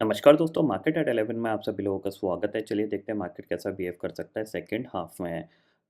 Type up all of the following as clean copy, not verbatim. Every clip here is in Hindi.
नमस्कार दोस्तों, मार्केट एट 11 में आप सभी लोगों का स्वागत है। चलिए देखते हैं मार्केट कैसा बिहेव कर सकता है सेकंड हाफ में।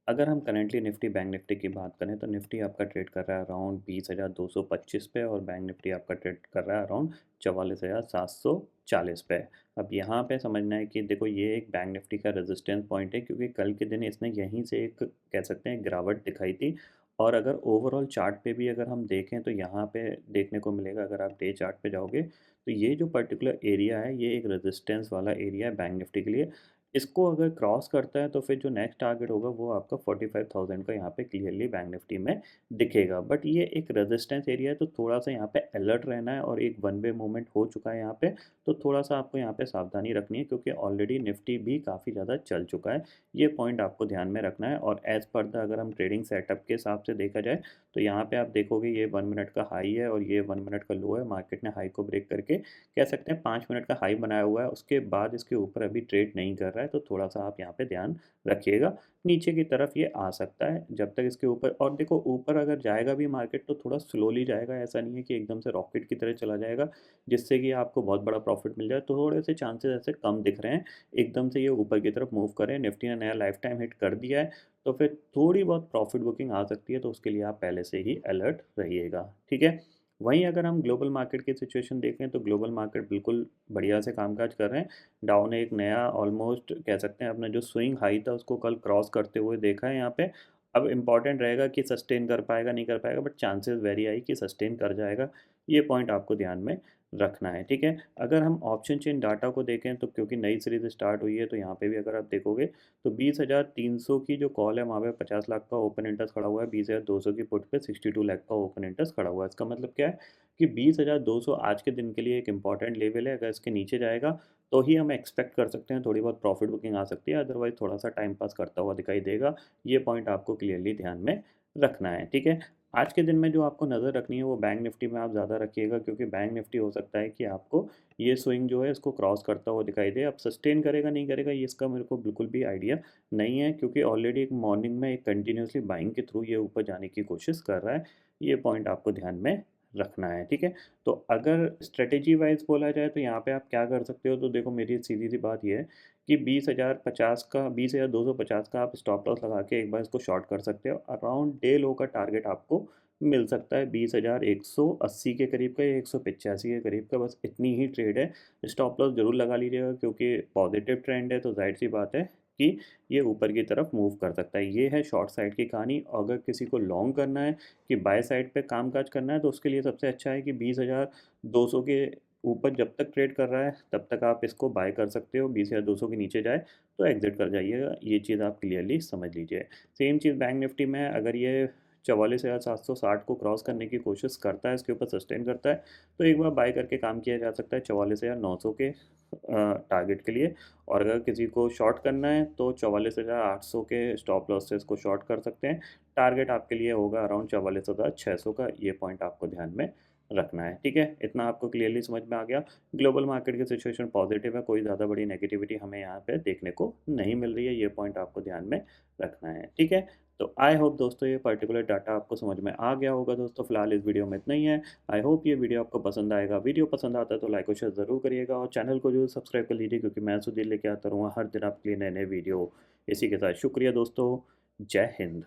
अगर हम करंटली निफ्टी बैंक निफ्टी की बात करें तो निफ्टी आपका ट्रेड कर रहा है अराउंड 20,225 पे और बैंक निफ्टी आपका ट्रेड कर रहा है अराउंड 44,740 पे। अब यहाँ पे समझना है कि देखो ये एक बैंक निफ्टी का रेजिस्टेंस पॉइंट है क्योंकि कल के दिन इसने यहीं से एक कह सकते हैं गिरावट दिखाई थी। और अगर ओवरऑल चार्ट पे भी अगर हम देखें तो यहाँ पे देखने को मिलेगा, अगर आप डे चार्ट पे जाओगे तो ये जो पर्टिकुलर एरिया है ये एक रेजिस्टेंस वाला एरिया है बैंक निफ्टी के लिए। इसको अगर क्रॉस करता है तो फिर जो नेक्स्ट टारगेट होगा वो आपका 45,000 का यहाँ पे क्लियरली बैंक निफ्टी में दिखेगा। बट ये एक रेजिस्टेंस एरिया है तो थोड़ा सा यहाँ पे अलर्ट रहना है, और एक वन वे मूवमेंट हो चुका है यहाँ पे। तो थोड़ा सा आपको यहाँ पे सावधानी रखनी है क्योंकि ऑलरेडी निफ्टी भी काफ़ी ज़्यादा चल चुका है। ये पॉइंट आपको ध्यान में रखना है। और एज़ पर द अगर हम ट्रेडिंग सेटअप के हिसाब से देखा जाए तो यहाँ पे आप देखोगे ये 1 मिनट का हाई है और ये 1 मिनट का लो है। मार्केट ने हाई को ब्रेक करके कह सकते हैं 5 मिनट का हाई बनाया हुआ है, उसके बाद इसके ऊपर अभी ट्रेड नहीं कर रहा है, तो थोड़ा-सा आप यहाँ पे ध्यान रखिएगा। नीचे की तरफ ये आ सकता है जब तक इसके ऊपर, और देखो ऊपर अगर जाएगा भी मार्केट तो थोड़ा स्लोली जाएगा, ऐसा नहीं है कि एकदम से रॉकेट की तरह चला जाएगा, जिससे कि आपको बहुत बड़ा प्रॉफिट मिल जाए। तो थोड़े से चांसेस ऐसे कम दिख रहे हैं, एकदम से ये ऊपर की तरफ मूव करे। निफ्टी ने नया लाइफ टाइम हिट कर दिया है, तो फिर थोड़ी बहुत प्रॉफिट बुकिंग आ सकती है, तो उसके लिए आप पहले से ही अलर्ट रहिएगा, ठीक है? वहीं अगर हम ग्लोबल मार्केट की सिचुएशन देखें तो ग्लोबल मार्केट बिल्कुल बढ़िया से कामकाज कर रहे हैं। डाउ ने एक नया ऑलमोस्ट कह सकते हैं अपना जो स्विंग हाई था उसको कल क्रॉस करते हुए देखा है यहाँ पे। अब इम्पॉर्टेंट रहेगा कि सस्टेन कर पाएगा नहीं कर पाएगा, बट चांसेस वेरी हाई कि सस्टेन कर जाएगा। ये पॉइंट आपको ध्यान में रखना है, ठीक है? अगर हम ऑप्शन चेन डाटा को देखें तो क्योंकि नई सीरीज स्टार्ट हुई है तो यहाँ पे भी अगर आप देखोगे तो 20,300 की जो कॉल है वहाँ पे 50 लाख का ओपन इंटरेस्ट खड़ा हुआ है। 20,200 की पुट पे 62 लाख का ओपन इंटरेस्ट खड़ा हुआ है। इसका मतलब क्या है कि 20,200 आज के दिन के लिए एक इंपॉर्टेंट लेवल है। अगर इसके नीचे जाएगा तो ही हम एक्सपेक्ट कर सकते हैं थोड़ी बहुत प्रॉफिट बुकिंग आ सकती है, अदरवाइज थोड़ा सा टाइम पास करता हुआ दिखाई देगा। ये पॉइंट आपको क्लियरली ध्यान में रखना है, ठीक है? आज के दिन में जो आपको नज़र रखनी है वो बैंक निफ्टी में आप ज़्यादा रखिएगा, क्योंकि बैंक निफ्टी हो सकता है कि आपको ये स्विंग जो है इसको क्रॉस करता हुआ दिखाई दे। अब सस्टेन करेगा नहीं करेगा ये इसका मेरे को बिल्कुल भी आइडिया नहीं है, क्योंकि ऑलरेडी एक मॉर्निंग में एक कंटिन्यूसली बाइंग के थ्रू ये ऊपर जाने की कोशिश कर रहा है। ये पॉइंट आपको ध्यान में रखना है, ठीक है? तो अगर स्ट्रेटेजी वाइज़ बोला जाए तो यहाँ पे आप क्या कर सकते हो, तो देखो मेरी सीधी-सी बात ये है कि 20,050 का 20,250 का आप स्टॉप लॉस लगा के एक बार इसको शॉर्ट कर सकते हो। अराउंड डे लो का टारगेट आपको मिल सकता है 20,180 के करीब का या 185 के करीब का, बस इतनी ही ट्रेड है। स्टॉप लॉस ज़रूर लगा लीजिएगा क्योंकि पॉजिटिव ट्रेंड है तो ज़ाहिर-सी बात है कि ये ऊपर की तरफ मूव कर सकता है। ये है शॉर्ट साइड की कहानी। अगर किसी को लॉन्ग करना है कि बाय साइड पे कामकाज करना है तो उसके लिए सबसे अच्छा है कि 20,200 के ऊपर जब तक ट्रेड कर रहा है तब तक आप इसको बाय कर सकते हो। 20,200 के नीचे जाए तो एग्ज़िट कर जाइएगा। ये चीज़ आप क्लियरली समझ लीजिए। सेम चीज़ बैंक निफ्टी में, अगर ये 44,760 को क्रॉस करने की कोशिश करता है, इसके ऊपर सस्टेन करता है, तो एक बार बाय करके काम किया जा सकता है 44,900 के टारगेट के लिए। और अगर किसी को शॉर्ट करना है तो 44,800 के स्टॉप लॉस से इसको शॉर्ट कर सकते हैं। टारगेट आपके लिए होगा अराउंड 44,600 का। ये पॉइंट आपको ध्यान में रखना है, ठीक है? इतना आपको क्लियरली समझ में आ गया। ग्लोबल मार्केट की सिचुएशन पॉजिटिव है, कोई ज़्यादा बड़ी नेगेटिविटी हमें यहाँ पे देखने को नहीं मिल रही है। ये पॉइंट आपको ध्यान में रखना है, ठीक है? तो आई होप दोस्तों ये पर्टिकुलर डाटा आपको समझ में आ गया होगा। दोस्तों फिलहाल इस वीडियो में इतना ही है। आई होप ये वीडियो आपको पसंद आएगा। वीडियो पसंद आता है तो लाइक और शेयर ज़रूर करिएगा, और चैनल को जो सब्सक्राइब कर लीजिए, क्योंकि मैं सुधीर लेके आता रहूँगा हर दिन आपके लिए नए नए वीडियो। इसी के साथ शुक्रिया दोस्तों। जय हिंद।